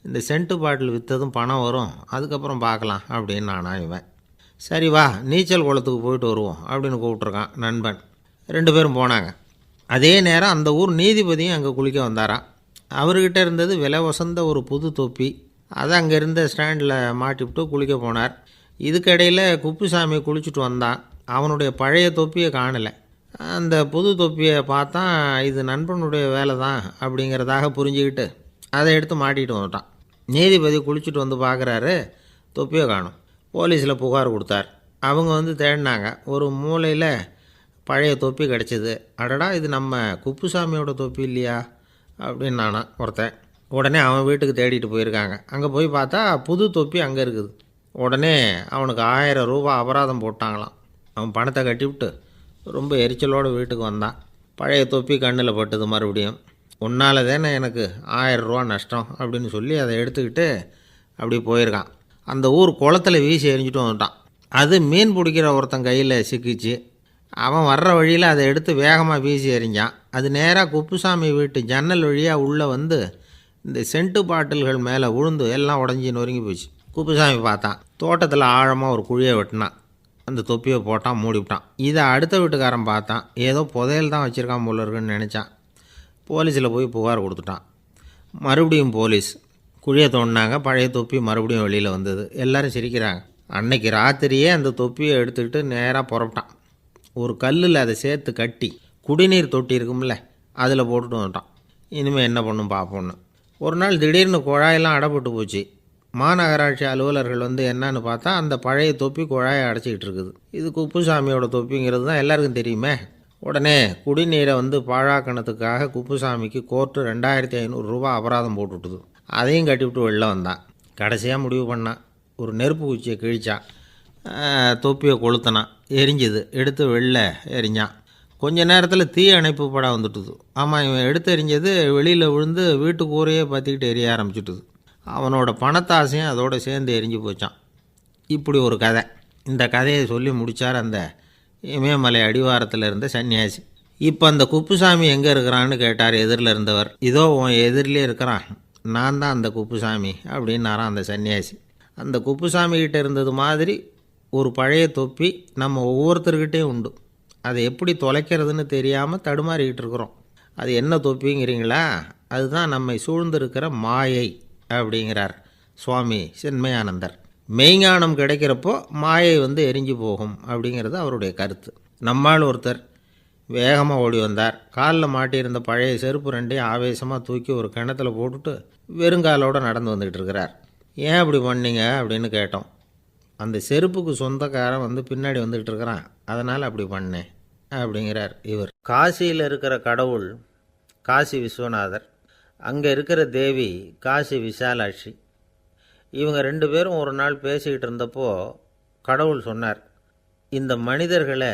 இந்த சென்ட்டு பாட்டில் விற்றதும் பணம் வரும், அதுக்கப்புறம் பார்க்கலாம் அப்படின்னு நானா. இவன் சரி வா, நீச்சல் குளத்துக்கு போயிட்டு வருவோம் அப்படின்னு கூப்பிட்ருக்கான் நண்பன். 2 பேரும் போனாங்க. அதே நேரம் அந்த ஊர் நீதிபதியும் அங்கே குளிக்க வந்தாராம். அவர்கிட்ட இருந்தது விலை வசந்த ஒரு புது தொப்பி. அதை அங்கே இருந்த ஸ்டாண்டில் மாட்டிவிட்டு குளிக்க போனார். இதுக்கிடையில் குப்புசாமி குளிச்சுட்டு வந்தான். அவனுடைய பழைய தொப்பியை காணலை. அந்த புது தொப்பியை பார்த்தா இது நண்பனுடைய வேலை தான் அப்படிங்கிறதாக புரிஞ்சுக்கிட்டு அதை எடுத்து மாட்டிகிட்டு வந்துட்டான். நீதிபதி குளிச்சுட்டு வந்து பார்க்குறாரு, தொப்பியை காணும். போலீஸில் புகார் கொடுத்தார். அவங்க வந்து தேடினாங்க. ஒரு மூலையில் பழைய தொப்பி கிடச்சிது. அடடா, இது நம்ம குப்புசாமியோட தொப்பி இல்லையா அப்படின்னு நானா ஒருத்தன். உடனே அவன் வீட்டுக்கு தேடிட்டு போயிருக்காங்க. அங்கே போய் பார்த்தா புது தொப்பி அங்கே இருக்குது. உடனே அவனுக்கு 1000 ரூபா அபராதம் போட்டாங்களாம். அவன் பணத்தை கட்டிவிட்டு ரொம்ப எரிச்சலோடு வீட்டுக்கு வந்தான். பழைய தொப்பி கண்ணில் பட்டுது. மறுபடியும், உன்னால் தானே எனக்கு 1000 ரூபா நஷ்டம் அப்படின்னு சொல்லி அதை எடுத்துக்கிட்டு அப்படி போயிருக்கான். அந்த ஊர் குளத்தில் வீசி எறிஞ்சிட்டு வந்துட்டான். அது மீன் பிடிக்கிற ஒருத்தன் கையில் சிக்கிச்சு. அவன் வர்ற வழியில் அதை எடுத்து வேகமாக வீசி எறிஞ்சான். அது நேராக குப்புசாமி வீட்டு ஜன்னல் வழியாக உள்ளே வந்து இந்த சென்ட்டு பாட்டில்கள் மேலே விழுந்து எல்லாம் உடஞ்சி நொறுங்கி போச்சு. குப்புசாமி பார்த்தான். தோட்டத்தில் ஆழமாக ஒரு குழியை வெட்டினான். அந்த தொப்பியை போட்டான், மூடிவிட்டான். இதை அடுத்த வீட்டுக்காரன் பார்த்தான். ஏதோ புதையல் தான் வச்சுருக்கான் போல இருக்குன்னு நினச்சான். போலீஸில் போய் புகார் கொடுத்துட்டான். மறுபடியும் போலீஸ் குழியை தோண்டினாங்க. பழைய தொப்பி மறுபடியும் வெளியில் வந்தது. எல்லோரும் சிரிக்கிறாங்க. அன்னைக்கு ராத்திரியே அந்த தொப்பியை எடுத்துக்கிட்டு நேராக புறப்பட்டான். ஒரு கல்லில் அதை சேர்த்து கட்டி குடிநீர் தொட்டி இருக்கும்ல, அதில் போட்டுட்டு வந்துட்டான். இனிமேல் என்ன பண்ணும் பார்ப்போன்னு. ஒரு நாள் திடீர்னு குழாயெல்லாம் அடைப்பட்டு போச்சு. மாநகராட்சி அலுவலர்கள் வந்து என்னன்னு பார்த்தா அந்த பழைய தொப்பி குழாயை அடைச்சிக்கிட்டு இருக்குது. இது குப்புசாமியோட தொப்பிங்கிறது தான் எல்லாருக்கும் தெரியுமே. உடனே குடிநீரை பாழாக்கணத்துக்காக குப்புசாமிக்கு கோர்ட்டு 2500 ரூபா அபராதம் போட்டுவிட்டுது. அதையும் கட்டிவிட்டு வெளில வந்தான். கடைசியாக முடிவு பண்ணான். ஒரு நெருப்பு குச்சியை கிழிச்சான், தொப்பியை கொளுத்தினான், எரிஞ்சுது. எடுத்து வெளில எரிஞ்சான். கொஞ்ச நேரத்தில் தீ அணைப்பு படம் வந்துட்டுது. ஆமாம், இவன் எடுத்து எரிஞ்சது வெளியில் விழுந்து வீட்டு கூரையே பற்றிக்கிட்டு எரிய ஆரம்பிச்சுட்டுது. அவனோட பணத்தாசையும் அதோடு சேர்ந்து எரிஞ்சு போச்சான். இப்படி ஒரு கதை. இந்த கதையை சொல்லி முடித்தார் அந்த இமயமலை அடிவாரத்தில் இருந்த சன்னியாசி. இப்போ அந்த குப்புசாமி எங்கே இருக்கிறான்னு கேட்டார் எதிரில் இருந்தவர். இதோ உன் எதிரிலே இருக்கிறான், நான் தான் அந்த குப்புசாமி அப்படின்னாரான் அந்த சன்னியாசி. அந்த குப்புசாமிகிட்ட இருந்தது மாதிரி ஒரு பழைய தொப்பி நம்ம ஒவ்வொருத்தர்கிட்டையும் உண்டு. அதை எப்படி தொலைக்கிறதுன்னு தெரியாமல் தடுமாறிக்கிட்டு இருக்கிறோம். அது என்ன தொப்பிங்கிறீங்களா? அதுதான் நம்மை சூழ்ந்திருக்கிற மாயை அப்படிங்கிறார் சுவாமி சின்மயானந்தர். மெய்ஞானம் கிடைக்கிறப்போ மாயை எரிஞ்சு போகும் அப்படிங்கிறது அவருடைய கருத்து. நம்மால் ஒருத்தர் வேகமாக ஓடி வந்தார். காலில் மாட்டியிருந்த பழைய செருப்பு ரெண்டையும் ஆவேசமாக தூக்கி ஒரு கிணத்துல போட்டுட்டு வெறுங்காலோடு நடந்து வந்துக்கிட்டு இருக்கிறார். ஏன் அப்படி பண்ணீங்க அப்படின்னு கேட்டோம். அந்த செருப்புக்கு சொந்தக்காரன் பின்னாடி வந்துக்கிட்டு இருக்கிறான், அதனால் அப்படி பண்ணேன் அப்படிங்கிறார் இவர். காசியில் இருக்கிற கடவுள் காசி விஸ்வநாதர், அங்கே இருக்கிற தேவி காசி விசாலாட்சி. இவங்க 2 பேரும் ஒரு நாள் பேசிக்கிட்டு இருந்தப்போ கடவுள் சொன்னார், இந்த மனிதர்களை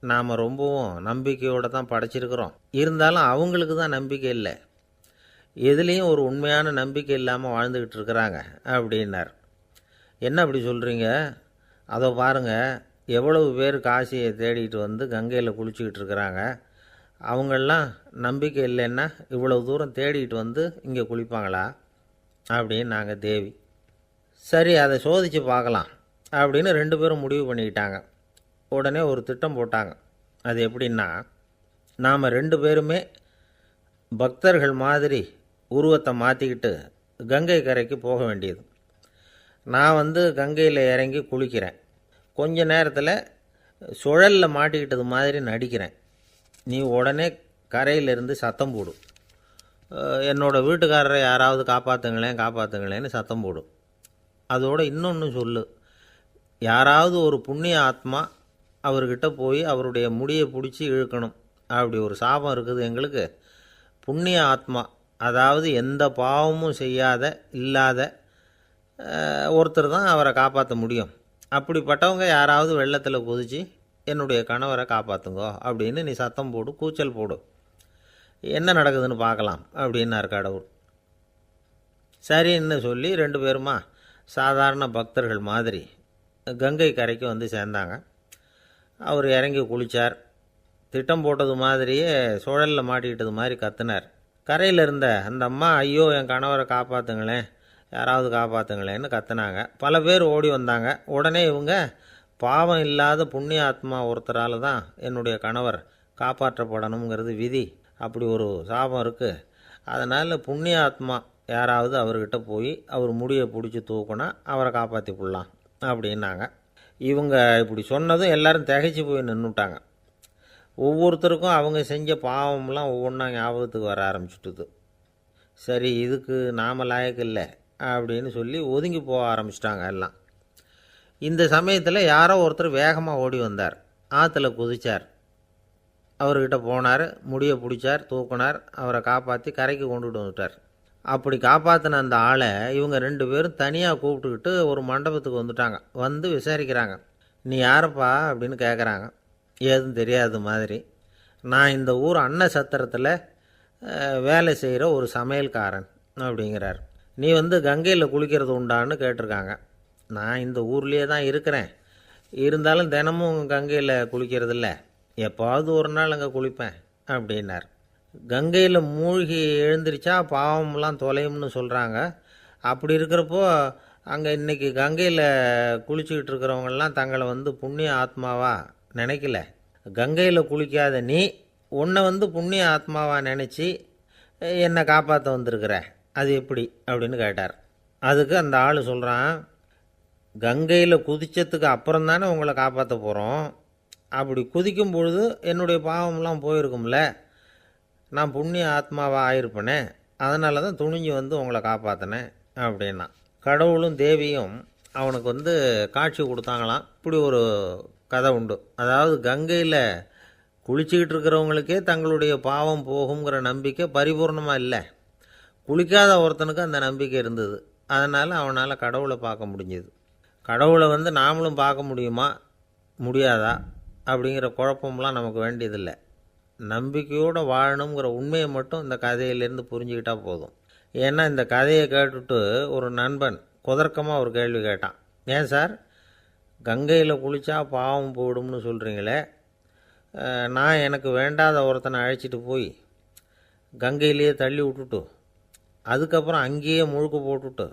நாம் ரொம்பவும் நம்பிக்கையோடு தான் படைச்சிருக்கிறோம். இருந்தாலும் அவங்களுக்கு தான் நம்பிக்கை இல்லை, எதுலேயும் ஒரு உண்மையான நம்பிக்கை இல்லாமல் வாழ்ந்துக்கிட்டு இருக்கிறாங்க அப்படின்னார். என்ன அப்படி சொல்கிறீங்க? அதை பாருங்கள், எவ்வளவு பேர் காசியை தேடிட்டு கங்கையில் குளிச்சுக்கிட்டு இருக்கிறாங்க. அவங்களெலாம் நம்பிக்கை இல்லைன்னா இவ்வளவு தூரம் தேடிட்டு இங்கே குளிப்பாங்களா அப்படின்னு நாங்கள் தேவி. சரி, அதை சோதித்து பார்க்கலாம் அப்படின்னு 2 பேரும் முடிவு பண்ணிக்கிட்டாங்க. உடனே ஒரு திட்டம் போட்டாங்க. அது எப்படின்னா, நாம் 2 பேருமே பக்தர்கள் மாதிரி உருவத்தை மாற்றிக்கிட்டு கங்கை கரைக்கு போக வேண்டியது. நான் கங்கையில் இறங்கி குளிக்கிறேன். கொஞ்ச நேரத்தில் சுழலில் மாட்டிக்கிட்டது மாதிரி நடிக்கிறேன். நீ உடனே கரையிலிருந்து சத்தம் போடும், என்னோடய வீட்டுக்காரரை யாராவது காப்பாற்றுங்களேன்னு சத்தம் போடும். அதோடு இன்னொன்று சொல்லு, யாராவது ஒரு புண்ணிய ஆத்மா அவர்கிட்ட போய் அவருடைய முடியை பிடிச்சி இழுக்கணும். அப்படி ஒரு சாபம் இருக்குது எங்களுக்கு. புண்ணிய ஆத்மா, அதாவது எந்த பாவமும் செய்யாத இல்லாத ஒருத்தர் தான் அவரை காப்பாற்ற முடியும். அப்படிப்பட்டவங்க யாராவது வெள்ளத்தில் குதித்து என்னுடைய கணவரை காப்பாற்றுங்கோ அப்படின்னு நீ சத்தம் போடு, கூச்சல் போடு, என்ன நடக்குதுன்னு பார்க்கலாம் அப்படின்னார் கடவுள். சரின்னு சொல்லி 2 பேருமா சாதாரண பக்தர்கள் மாதிரி கங்கை கரைக்கு சேர்ந்தாங்க. அவர் இறங்கி குளித்தார். திட்டம் போட்டது மாதிரியே சுழலில் மாட்டிக்கிட்டது மாதிரி கத்துனார். கரையில் இருந்த அந்த அம்மா, ஐயோ என் கணவரை காப்பாற்றுங்களேன், யாராவது காப்பாற்றுங்களேன்னு கத்துனாங்க. பல பேர் ஓடி வந்தாங்க. உடனே இவங்க, பாவம் இல்லாத புண்ணிய ஆத்மா ஒருத்தரால் தான் என்னுடைய கணவர் காப்பாற்றப்படணுங்கிறது விதி, அப்படி ஒரு சாபம் இருக்குது, அதனால் புண்ணிய ஆத்மா யாராவது அவர்கிட்ட போய் அவர் முடியை பிடிச்சி தூக்குனா அவரை காப்பாற்றி போடலாம் அப்படின்னாங்க. இவங்க இப்படி சொன்னதும் எல்லோரும் திகைச்சு போய் நின்றுட்டாங்க. ஒவ்வொருத்தருக்கும் அவங்க செஞ்ச பாவம்லாம் ஒவ்வொன்றா ஞாபகத்துக்கு வர ஆரம்பிச்சுட்டுது. சரி, இதுக்கு நாம் லாயக்கு இல்லை அப்படின்னு சொல்லி ஒதுங்கி போக ஆரம்பிச்சிட்டாங்க எல்லாம். இந்த சமயத்தில் யாரோ ஒருத்தர் வேகமாக ஓடி வந்தார். ஆற்றுல குதித்தார். அவர்கிட்ட போனார், முடியை பிடிச்சார், தூக்குனார், அவரை காப்பாற்றி கரைக்கு கொண்டுட்டு வந்துட்டார். அப்படி காப்பாற்றின அந்த ஆளை இவங்க 2 பேரும் தனியாக கூப்பிட்டுக்கிட்டு ஒரு மண்டபத்துக்கு வந்துட்டாங்க. விசாரிக்கிறாங்க. நீ யாரப்பா அப்படின்னு கேட்குறாங்க. ஏதும் தெரியாத மாதிரி. நான் இந்த ஊர் அன்ன சத்திரத்தில் வேலை செய்கிற ஒரு சமையல்காரன் அப்படிங்கிறார். நீ கங்கையில் குளிக்கிறது உண்டான்னு கேட்டிருக்காங்க. நான் இந்த ஊர்லேயே தான் இருக்கிறேன், இருந்தாலும் தினமும் கங்கையில் குளிக்கிறதில்ல, எப்போவாவது ஒரு நாள் அங்கே குளிப்பேன் அப்படின்னார். கங்கையில் மூழ்கி எழுந்திரிச்சா பாவம்லாம் தொலையும்னு சொல்கிறாங்க. அப்படி இருக்கிறப்போ அங்கே இன்றைக்கி கங்கையில் குளிச்சுக்கிட்டு இருக்கிறவங்கெல்லாம் தங்களை புண்ணிய ஆத்மாவா நினைக்கல. கங்கையில் குளிக்காத நீ உன்னை புண்ணிய ஆத்மாவா நினச்சி என்னை காப்பாற்ற வந்திருக்கிற, அது எப்படி அப்படின்னு கேட்டார். அதுக்கு அந்த ஆள் சொல்கிறான், கங்கையில் குதித்ததுக்கு அப்புறம் தானே உங்களை காப்பாற்ற போகிறோம். அப்படி குதிக்கும் பொழுது என்னுடைய பாவம்லாம் போயிருக்கும்ல, நான் புண்ணிய ஆத்மாவாக ஆயிருப்பேனே, அதனால தான் துணிஞ்சு உங்களை காப்பாற்றினேன் அப்படின்னா. கடவுளும் தேவியும் அவனுக்கு காட்சி கொடுத்தாங்களாம். இப்படி ஒரு கதை உண்டு. அதாவது கங்கையில் குளிச்சுக்கிட்டு இருக்கிறவங்களுக்கே தங்களுடைய பாவம் போகுங்கிற நம்பிக்கை பரிபூர்ணமாக இல்லை. குளிக்காத ஒருத்தனுக்கு அந்த நம்பிக்கை இருந்தது. அதனால் அவனால் கடவுளை பார்க்க முடிஞ்சது. கடவுளை நாமளும் பார்க்க முடியுமா முடியாதா அப்படிங்கிற குழப்பம்லாம் நமக்கு வேண்டியதில்லை. நம்பிக்கையோடு வாழணுங்கிற உண்மையை மட்டும் இந்த கதையிலேருந்து புரிஞ்சுக்கிட்டால் போதும். ஏன்னா இந்த கதையை கேட்டுட்டு ஒரு நண்பன் குதர்க்கமாக ஒரு கேள்வி கேட்டான். ஏன் சார், கங்கையில் குளித்தா பாவம் போயிடும்னு சொல்கிறீங்களே, நான் எனக்கு வேண்டாத ஒருத்தனை அழைச்சிட்டு போய் கங்கையிலேயே தள்ளி விட்டுட்டு அதுக்கப்புறம் அங்கேயே முழுக்க போட்டுட்டு